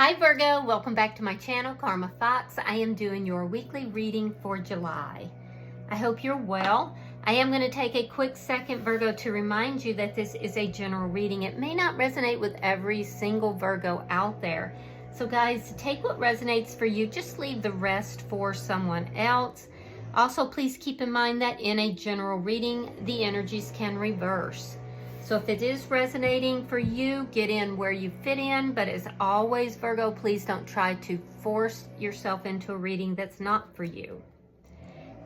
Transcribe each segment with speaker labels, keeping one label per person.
Speaker 1: Hi Virgo, welcome back to my channel, Karma Fox. I am doing your weekly reading for July. I hope you're well. I am going to take a quick second, Virgo, to remind you that this is a general reading. It may not resonate with every single Virgo out there. So guys, take what resonates for you. Just leave the rest for someone else. Also, please keep in mind that in a general reading, the energies can reverse. So if it is resonating for you, get in where you fit in. But as always, Virgo, please don't try to force yourself into a reading that's not for you.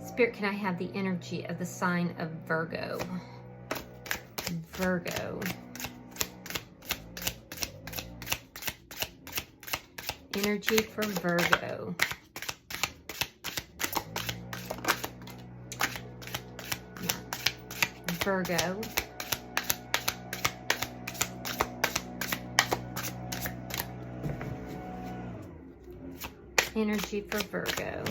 Speaker 1: Spirit, can I have the energy of the sign of Virgo? Virgo. Energy for Virgo. Virgo. Energy for Virgo.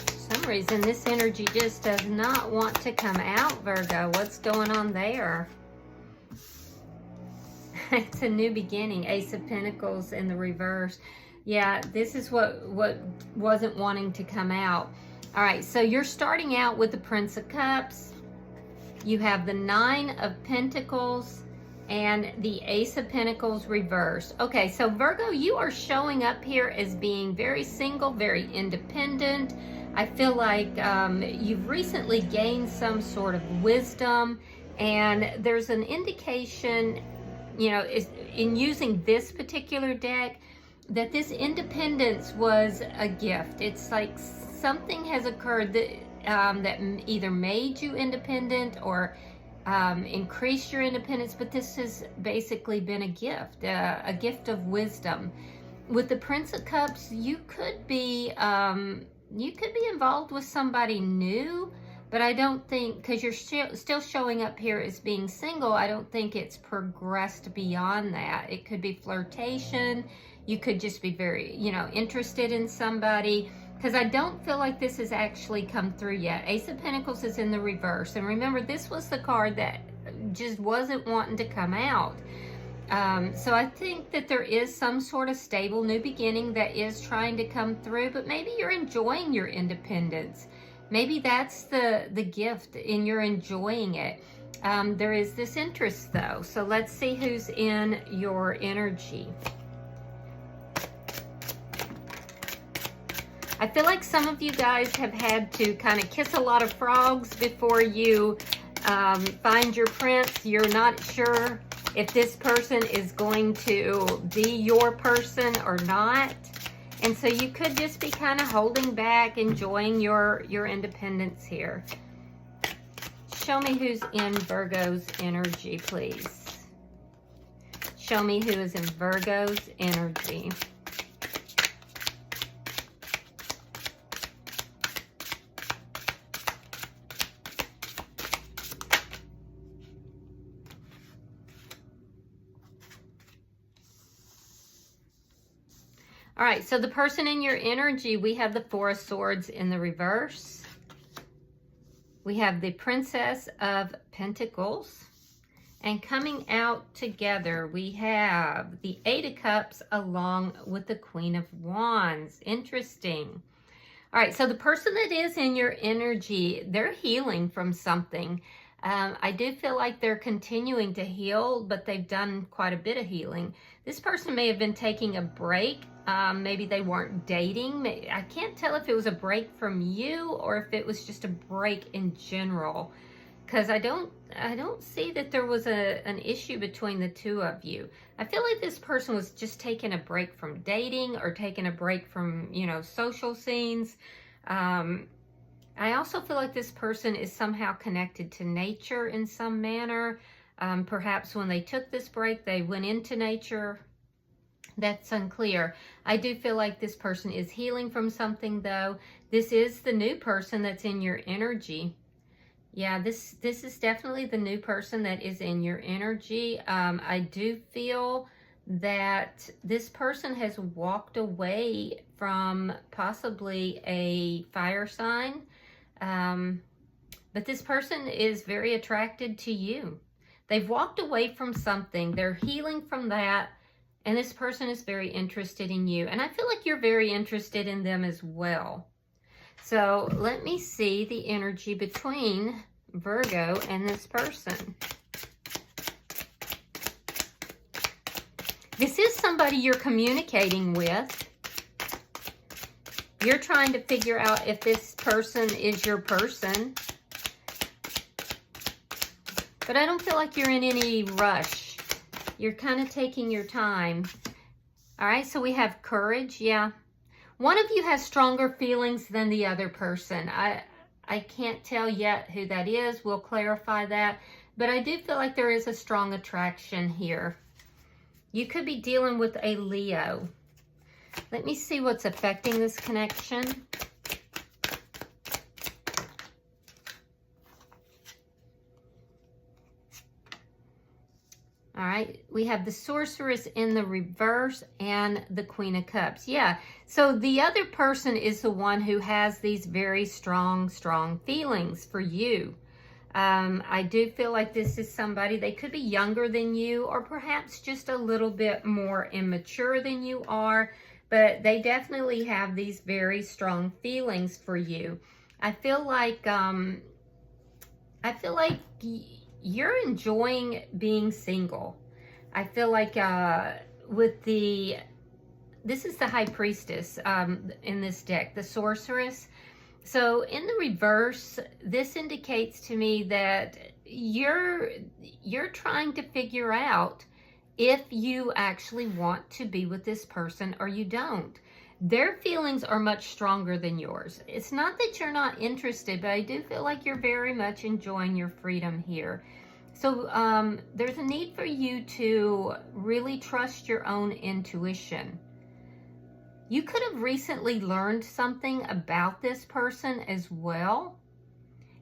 Speaker 1: For some reason, this energy just does not want to come out, Virgo. What's going on there? It's a new beginning. Ace of Pentacles in the reverse. Yeah, this is what wasn't wanting to come out. All right, so you're starting out with the Prince of Cups. You have the Nine of Pentacles and the Ace of Pentacles reversed. Okay, so Virgo, you are showing up here as being very single, very independent. I feel like you've recently gained some sort of wisdom, and there's an indication, you know, in using this particular deck, that this independence was a gift. It's like something has occurred that that either made you independent or increased your independence, but this has basically been a gift of wisdom. With the Prince of Cups, you could be involved with somebody new, but I don't think, because you're still showing up here as being single, I don't think it's progressed beyond that. It could be flirtation. You could just be very, interested in somebody, because I don't feel like this has actually come through yet. Ace of Pentacles is in the reverse. And remember, this was the card that just wasn't wanting to come out. So I think that there is some sort of stable new beginning that is trying to come through, but maybe you're enjoying your independence. Maybe that's the gift and you're enjoying it. There is this interest though. So let's see who's in your energy. I feel like some of you guys have had to kind of kiss a lot of frogs before you find your prince. You're not sure if this person is going to be your person or not. And so you could just be kind of holding back, enjoying your independence here. Show me who's in Virgo's energy, please. Show me who is in Virgo's energy. All right, so the person in your energy, we have the Four of Swords in the reverse. We have the Princess of Pentacles. And coming out together, we have the Eight of Cups along with the Queen of Wands. Interesting. All right, so the person that is in your energy, they're healing from something. I do feel like they're continuing to heal, but they've done quite a bit of healing. This person may have been taking a break. Maybe they weren't dating. I can't tell if it was a break from you or if it was just a break in general, because I don't see that there was an issue between the two of you. I feel like this person was just taking a break from dating or taking a break from, social scenes. I also feel like this person is somehow connected to nature in some manner. Perhaps when they took this break, they went into nature. That's unclear. I do feel like this person is healing from something, though. This is the new person that's in your energy. Yeah, this is definitely the new person that is in your energy. I do feel that this person has walked away from possibly a fire sign. But this person is very attracted to you. They've walked away from something. They're healing from that. And this person is very interested in you. And I feel like you're very interested in them as well. So let me see the energy between Virgo and this person. This is somebody you're communicating with. You're trying to figure out if this person is your person. But I don't feel like you're in any rush. You're kind of taking your time. All right, so we have courage. Yeah. One of you has stronger feelings than the other person. I can't tell yet who that is. We'll clarify that. But I do feel like there is a strong attraction here. You could be dealing with a Leo. Let me see what's affecting this connection. All right, we have the Sorceress in the reverse and the Queen of Cups. Yeah, so the other person is the one who has these very strong feelings for you. I do feel like this is somebody, they could be younger than you or perhaps just a little bit more immature than you are, but they definitely have these very strong feelings for you. I feel like you're enjoying being single. I feel like this is the High Priestess in this deck, the Sorceress. So in the reverse, this indicates to me that you're trying to figure out if you actually want to be with this person or you don't. Their feelings are much stronger than yours. It's not that you're not interested, but I do feel like you're very much enjoying your freedom here. So there's a need for you to really trust your own intuition. You could have recently learned something about this person as well.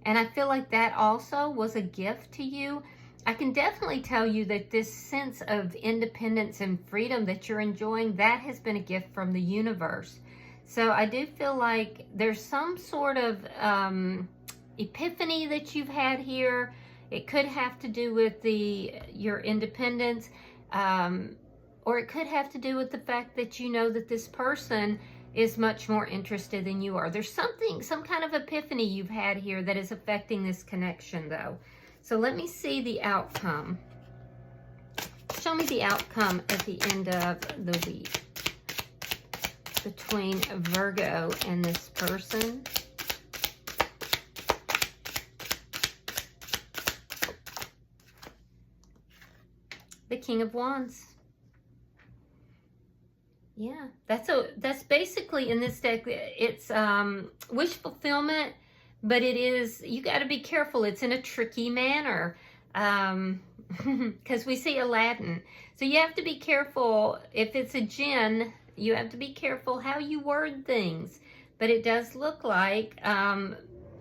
Speaker 1: And I feel like that also was a gift to you. I can definitely tell you that this sense of independence and freedom that you're enjoying, that has been a gift from the universe. So I do feel like there's some sort of epiphany that you've had here. It could have to do with your independence, or it could have to do with the fact that you know that this person is much more interested than you are. There's some kind of epiphany you've had here that is affecting this connection though. So let me see the outcome. Show me the outcome at the end of the week between Virgo and this person. The King of Wands. Yeah, that's basically in this deck, it's wish fulfillment, but it is, you got to be careful. It's in a tricky manner because we see Aladdin. So you have to be careful. If it's a jinn, you have to be careful how you word things. But it does look like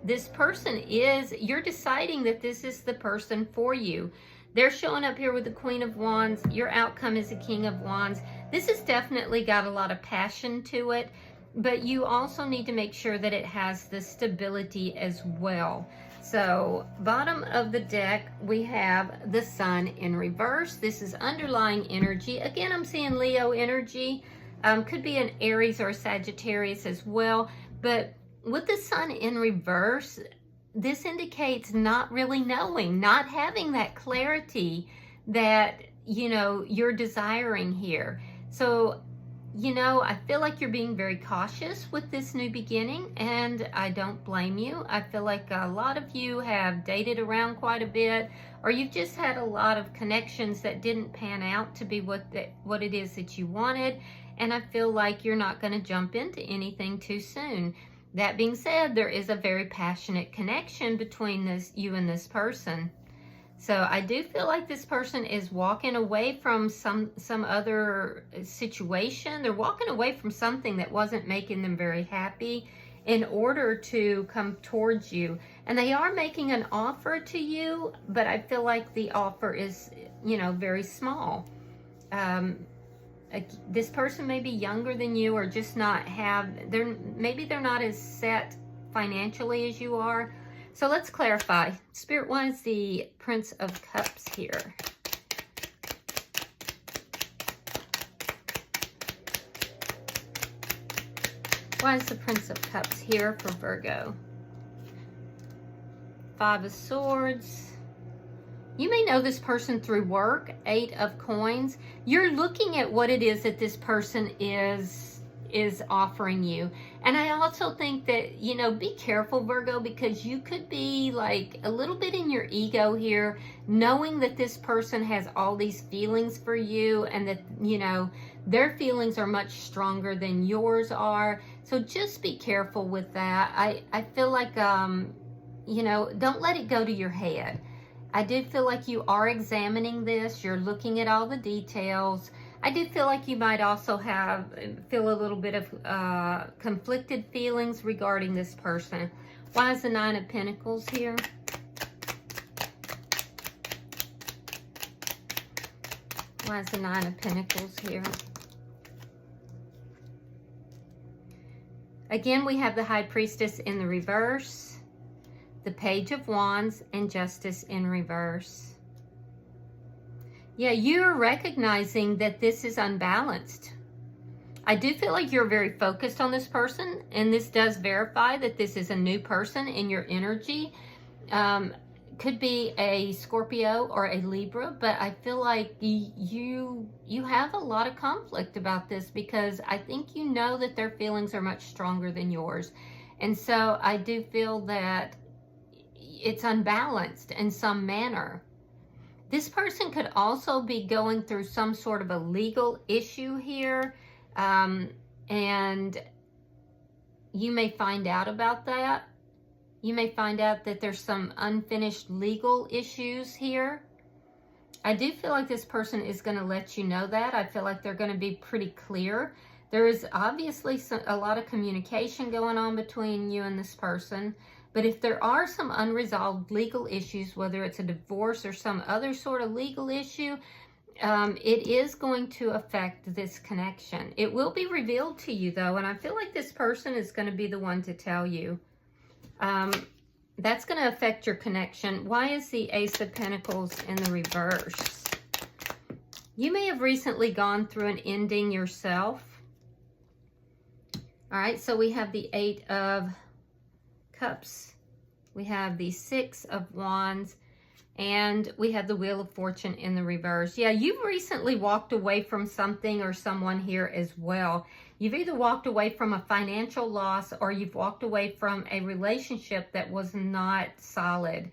Speaker 1: this person you're deciding that this is the person for you. They're showing up here with the Queen of Wands. Your outcome is the King of Wands. This has definitely got a lot of passion to it, but you also need to make sure that it has the stability as well. So, bottom of the deck, we have the Sun in reverse. This is underlying energy. Again, I'm seeing Leo energy. Could be an Aries or a Sagittarius as well. But with the Sun in reverse, this indicates not really knowing, not having that clarity that, you know, you're desiring here. So, you know, I feel like you're being very cautious with this new beginning, and I don't blame you. I feel like a lot of you have dated around quite a bit, or you've just had a lot of connections that didn't pan out to be what it is that you wanted, and I feel like you're not going to jump into anything too soon. That being said, there is a very passionate connection between you and this person. So I do feel like this person is walking away from some other situation. They're walking away from something that wasn't making them very happy in order to come towards you. And they are making an offer to you, but I feel like the offer is, you know, very small. This person may be younger than you, or just maybe they're not as set financially as you are. So let's clarify. Spirit, why is the Prince of Cups here? Why is the Prince of Cups here for Virgo? Five of Swords. You may know this person through work. Eight of Coins. You're looking at what it is that this person is offering you. And I also think that, you know, be careful, Virgo, because you could be like a little bit in your ego here, knowing that this person has all these feelings for you and that, you know, their feelings are much stronger than yours are. So just be careful with that. I feel like, you know, don't let it go to your head. I do feel like you are examining this. You're looking at all the details. I do feel like you might also feel a little bit of conflicted feelings regarding this person. Why is the Nine of Pentacles here? Why is the Nine of Pentacles here? Again, we have the High Priestess in the reverse, the Page of Wands, and Justice in reverse. Yeah, you're recognizing that this is unbalanced. I do feel like you're very focused on this person, and this does verify that this is a new person in your energy. Could be a Scorpio or a Libra, but I feel like you have a lot of conflict about this because I think you know that their feelings are much stronger than yours. And so I do feel that it's unbalanced in some manner. This person could also be going through some sort of a legal issue here, and you may find out about that. You may find out that there's some unfinished legal issues here. I do feel like this person is going to let you know that. I feel like they're going to be pretty clear. There is obviously a lot of communication going on between you and this person. But if there are some unresolved legal issues, whether it's a divorce or some other sort of legal issue, it is going to affect this connection. It will be revealed to you, though, and I feel like this person is going to be the one to tell you. That's going to affect your connection. Why is the Ace of Pentacles in the reverse? You may have recently gone through an ending yourself. All right, so we have the Eight of Cups, we have the Six of Wands, and we have the Wheel of Fortune in the reverse. Yeah, you've recently walked away from something or someone here as well. You've either walked away from a financial loss or you've walked away from a relationship that was not solid.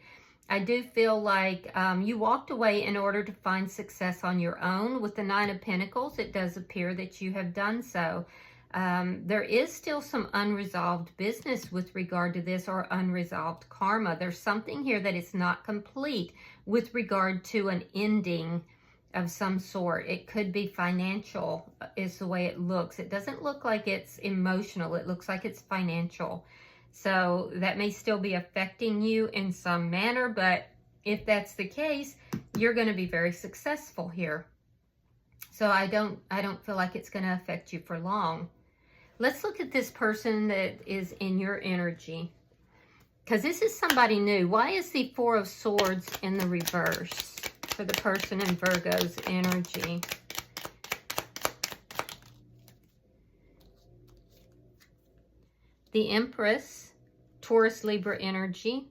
Speaker 1: I do feel like you walked away in order to find success on your own. With the Nine of Pentacles, it does appear that you have done so. There is still some unresolved business with regard to this, or unresolved karma. There's something here that is not complete with regard to an ending of some sort. It could be financial is the way it looks. It doesn't look like it's emotional. It looks like it's financial. So that may still be affecting you in some manner, but if that's the case, you're going to be very successful here. So I don't feel like it's going to affect you for long. Let's look at this person that is in your energy, because this is somebody new. Why is the Four of Swords in the reverse for the person in Virgo's energy? The Empress, Taurus, Libra energy.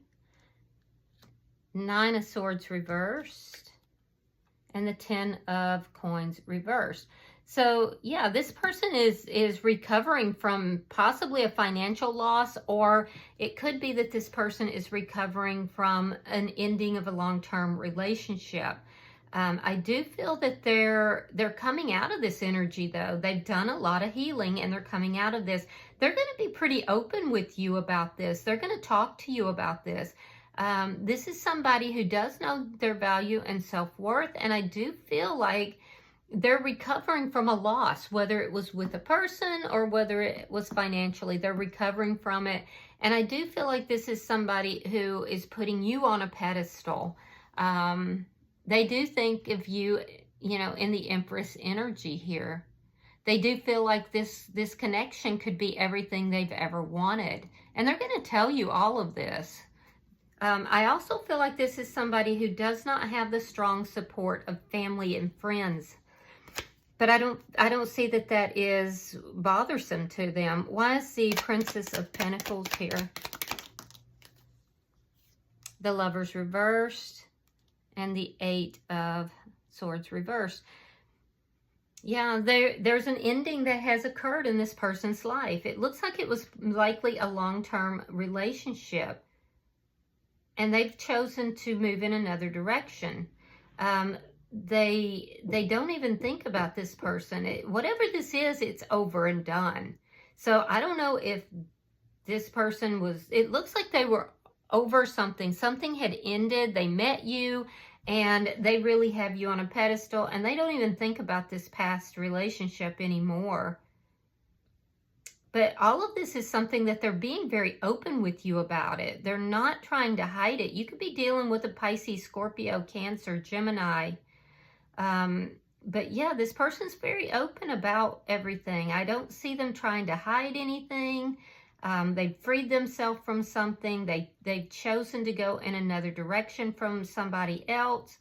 Speaker 1: Nine of Swords reversed, and the Ten of Coins reversed. So yeah, this person is recovering from possibly a financial loss, or it could be that this person is recovering from an ending of a long-term relationship. I do feel that they're coming out of this energy, though. They've done a lot of healing and they're coming out of this. They're going to be pretty open with you about this. They're going to talk to you about this. This is somebody who does know their value and self-worth, and I do feel like they're recovering from a loss, whether it was with a person or whether it was financially. They're recovering from it. And I do feel like this is somebody who is putting you on a pedestal. They do think of you, you know, in the Empress energy here. They do feel like this connection could be everything they've ever wanted. And they're going to tell you all of this. I also feel like this is somebody who does not have the strong support of family and friends. But I don't see that that is bothersome to them. Why is the Princess of Pentacles here? The Lovers reversed and the Eight of Swords reversed. Yeah, there's an ending that has occurred in this person's life. It looks like it was likely a long-term relationship, and they've chosen to move in another direction. They don't even think about this person. Whatever this is, it's over and done. So I don't know if this person was, it looks like they were over something. Something had ended. They met you, and they really have you on a pedestal, and they don't even think about this past relationship anymore. But all of this is something that they're being very open with you about it. They're not trying to hide it. You could be dealing with a Pisces, Scorpio, Cancer, Gemini. But yeah, this person's very open about everything. I don't see them trying to hide anything. They've freed themselves from something. They've chosen to go in another direction from somebody else.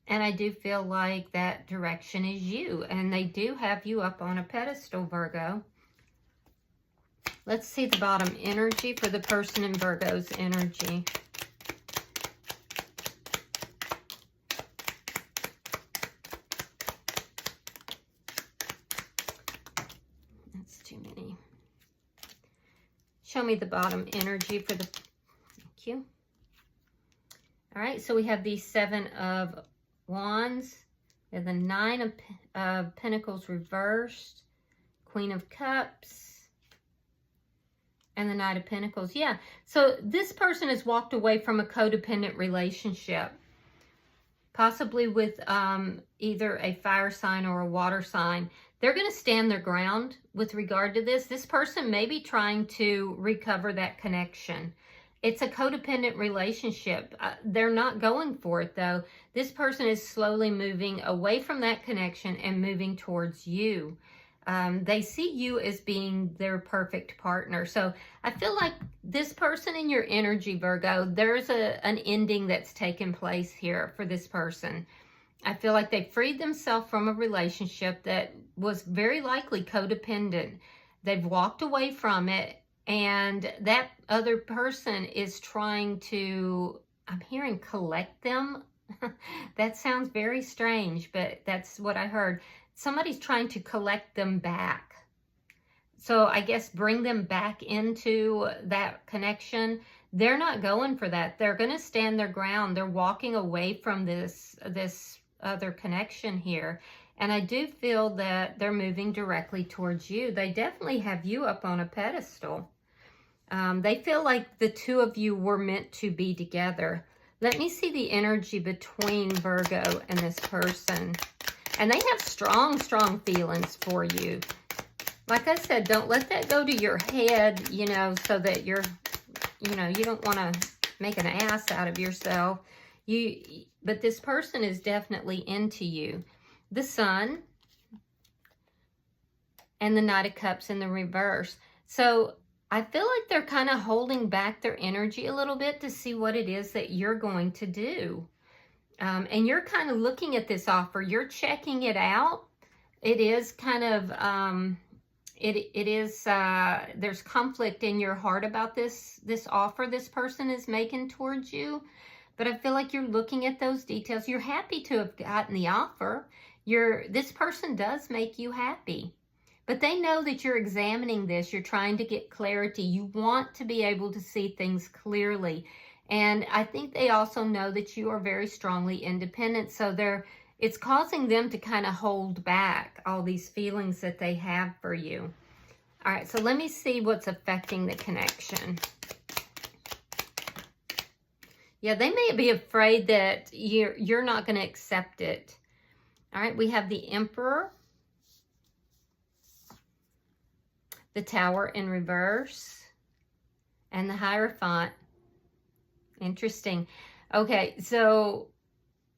Speaker 1: And I do feel like that direction is you. And they do have you up on a pedestal, Virgo. Let's see the bottom energy for the person in Virgo's energy. That's too many. Show me the bottom energy for the, thank you. All right, so we have the Seven of Wands, and the Nine of Pentacles reversed, Queen of Cups, and the Knight of Pentacles. Yeah, so this person has walked away from a codependent relationship, possibly with either a fire sign or a water sign. They're going to stand their ground with regard to this. This person may be trying to recover that connection. It's a codependent relationship. They're not going for it, though. This person is slowly moving away from that connection and moving towards you. They see you as being their perfect partner. So I feel like this person in your energy, Virgo, there's an ending that's taken place here for this person. I feel like they freed themselves from a relationship that was very likely codependent. They've walked away from it, and that other person is trying to, I'm hearing, collect them. That sounds very strange, but that's what I heard. Somebody's trying to collect them back. So I guess bring them back into that connection. They're not going for that. They're going to stand their ground. They're walking away from this other connection here. And I do feel that they're moving directly towards you. They definitely have you up on a pedestal. They feel like the two of you were meant to be together. Let me see the energy between Virgo and this person. And they have strong, strong feelings for you. Like I said, don't let that go to your head, you know, so that you're, you know, you don't want to make an ass out of yourself. But this person is definitely into you. The Sun and the Knight of Cups in the reverse. So I feel like they're kind of holding back their energy a little bit to see what it is that you're going to do. And you're kind of looking at this offer. You're checking it out. It is kind of, there's conflict in your heart about this offer this person is making towards you. But I feel like you're looking at those details. You're happy to have gotten the offer. This person does make you happy. But they know that you're examining this. You're trying to get clarity. You want to be able to see things clearly. And I think they also know that you are very strongly independent. So it's causing them to kind of hold back all these feelings that they have for you. All right, so let me see what's affecting the connection. Yeah, they may be afraid that you're not going to accept it. All right, we have the Emperor, the Tower in reverse, and the Hierophant. Interesting. Okay, so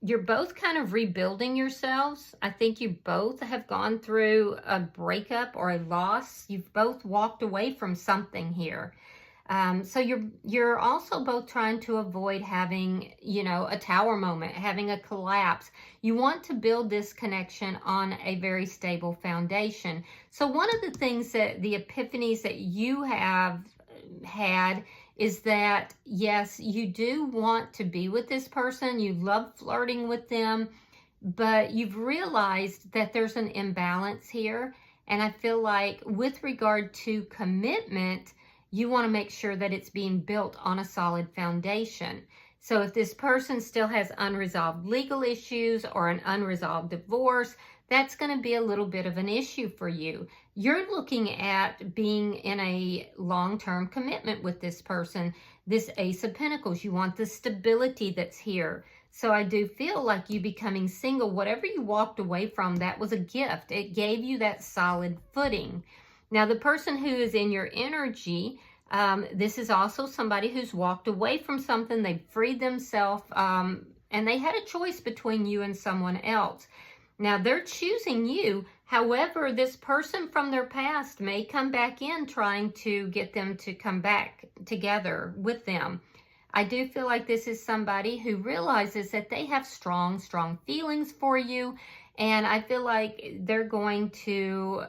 Speaker 1: you're both kind of rebuilding yourselves. I think you both have gone through a breakup or a loss. You've both walked away from something here. So you're also both trying to avoid having, you know, a tower moment, having a collapse. You want to build this connection on a very stable foundation. So one of the things that the epiphanies that you have had is that, yes, you do want to be with this person. You love flirting with them, but you've realized that there's an imbalance here. And I feel like with regard to commitment, you want to make sure that it's being built on a solid foundation. So if this person still has unresolved legal issues or an unresolved divorce, that's going to be a little bit of an issue for you. You're looking at being in a long-term commitment with this person, this Ace of Pentacles. You want the stability that's here. So I do feel like you becoming single, whatever you walked away from, that was a gift. It gave you that solid footing. Now, the person who is in your energy, this is also somebody who's walked away from something. They've freed themselves, and they had a choice between you and someone else. Now, they're choosing you. However, this person from their past may come back in trying to get them to come back together with them. I do feel like this is somebody who realizes that they have strong feelings for you, and I feel like they're going to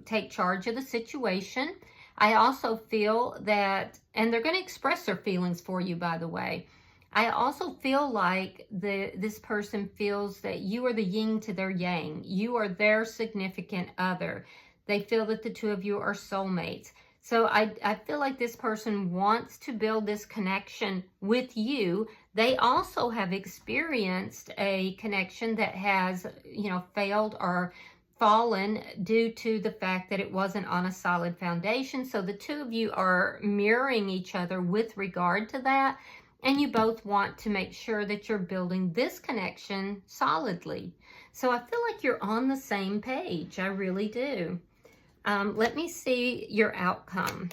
Speaker 1: take charge of the situation. I also feel that, and they're going to express their feelings for you, by the way. I also feel like this person feels that you are the yin to their yang. You are their significant other. They feel that the two of you are soulmates. So I feel like this person wants to build this connection with you. They also have experienced a connection that has, you know, failed or fallen due to the fact that it wasn't on a solid foundation. So the two of you are mirroring each other with regard to that. And you both want to make sure that you're building this connection solidly. So I feel like you're on the same page. I really do. Let me see your outcome.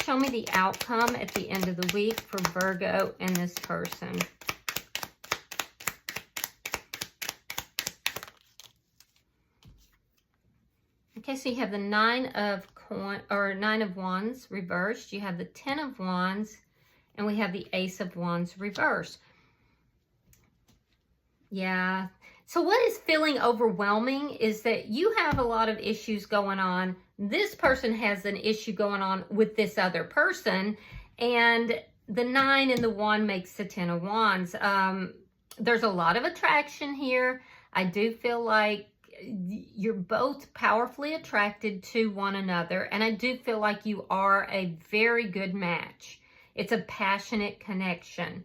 Speaker 1: Show me the outcome at the end of the week for Virgo and this person. Okay, so you have the Nine of Wands reversed. You have the Ten of Wands, and we have the Ace of Wands reversed. Yeah. So what is feeling overwhelming is that you have a lot of issues going on. This person has an issue going on with this other person, and the 9 and the 1 makes the 10 of Wands. There's a lot of attraction here. I do feel like you're both powerfully attracted to one another, and I do feel like you are a very good match. It's a passionate connection.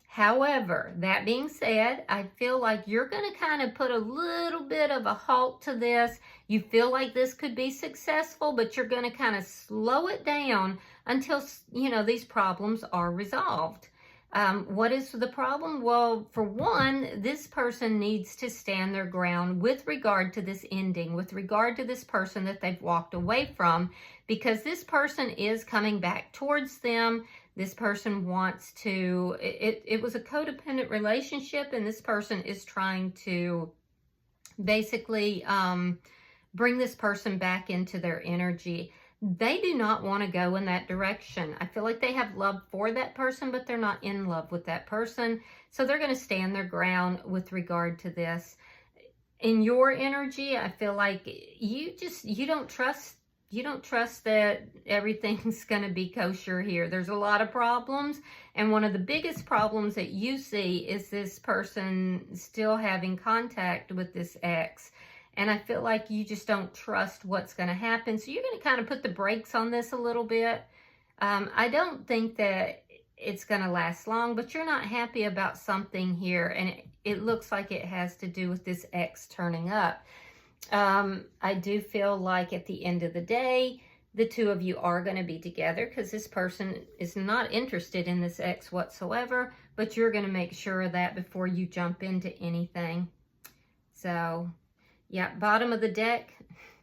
Speaker 1: However, that being said, I feel like you're going to kind of put a little bit of a halt to this. You feel like this could be successful, but you're going to kind of slow it down until, you know, these problems are resolved. What is the problem? Well, for one, this person needs to stand their ground with regard to this ending, with regard to this person that they've walked away from, because this person is coming back towards them. This person wants to, it was a codependent relationship, and this person is trying to basically bring this person back into their energy. They do not want to go in that direction. I feel like they have love for that person, but they're not in love with that person. So they're going to stand their ground with regard to this. In your energy, I feel like you don't trust that everything's going to be kosher here. There's a lot of problems, and one of the biggest problems that you see is this person still having contact with this ex. And I feel like you just don't trust what's going to happen. So you're going to kind of put the brakes on this a little bit. I don't think that it's going to last long, but you're not happy about something here. And it looks like it has to do with this ex turning up. I do feel like at the end of the day, the two of you are going to be together because this person is not interested in this ex whatsoever. But you're going to make sure of that before you jump into anything. So yeah, bottom of the deck,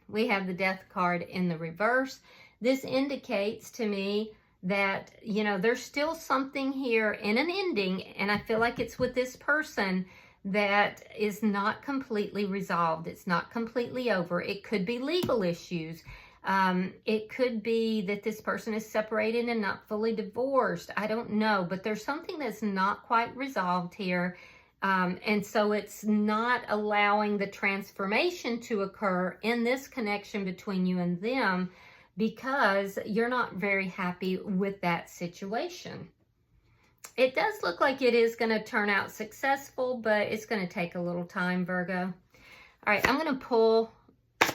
Speaker 1: we have the Death card in the reverse. This indicates to me that, you know, there's still something here in an ending, and I feel like it's with this person that is not completely resolved. It's not completely over. It could be legal issues. It could be that this person is separated and not fully divorced. I don't know, but there's something that's not quite resolved here. And so it's not allowing the transformation to occur in this connection between you and them, because you're not very happy with that situation. It does look like it is going to turn out successful, but it's going to take a little time, Virgo. All right, I'm going to pull,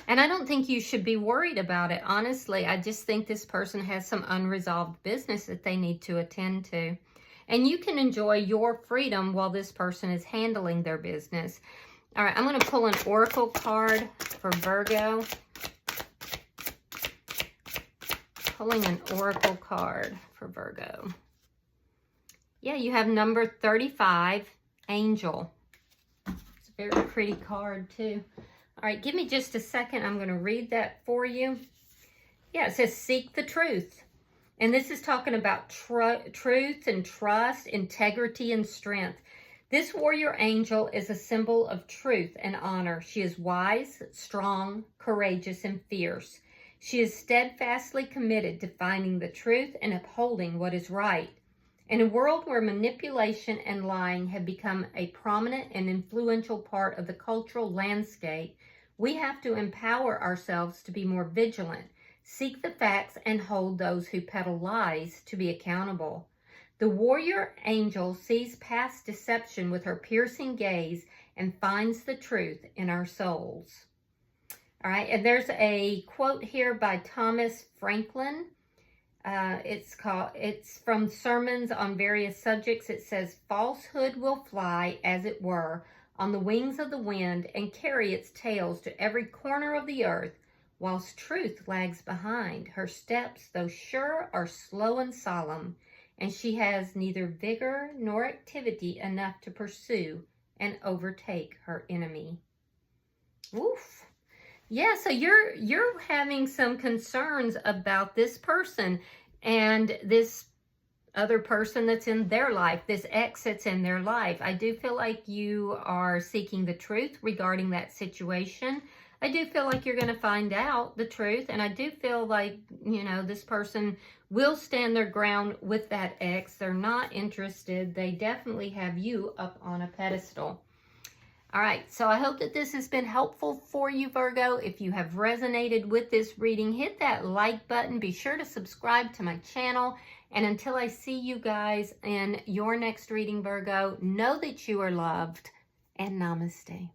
Speaker 1: and I don't think you should be worried about it, honestly. I just think this person has some unresolved business that they need to attend to. And you can enjoy your freedom while this person is handling their business. All right, I'm going to pull an oracle card for Virgo. Pulling an oracle card for Virgo. Yeah, you have number 35, Angel. It's a very pretty card, too. All right, give me just a second. I'm going to read that for you. Yeah, it says, seek the truth. And this is talking about truth and trust, integrity and strength. This warrior angel is a symbol of truth and honor. She is wise, strong, courageous, and fierce. She is steadfastly committed to finding the truth and upholding what is right. In a world where manipulation and lying have become a prominent and influential part of the cultural landscape, we have to empower ourselves to be more vigilant, seek the facts, and hold those who peddle lies to be accountable. The warrior angel sees past deception with her piercing gaze and finds the truth in our souls. All right, and there's a quote here by Thomas Franklin. It's from sermons on various subjects. It says, falsehood will fly, as it were, on the wings of the wind and carry its tails to every corner of the earth, whilst truth lags behind. Her steps, though sure, are slow and solemn, and she has neither vigor nor activity enough to pursue and overtake her enemy. Oof. Yeah, so you're having some concerns about this person and this other person that's in their life, this ex that's in their life. I do feel like you are seeking the truth regarding that situation. I do feel like you're going to find out the truth, and I do feel like, you know, this person will stand their ground with that ex. They're not interested. They definitely have you up on a pedestal. All right, so I hope that this has been helpful for you, Virgo. If you have resonated with this reading, hit that like button. Be sure to subscribe to my channel. And until I see you guys in your next reading, Virgo, know that you are loved, and namaste.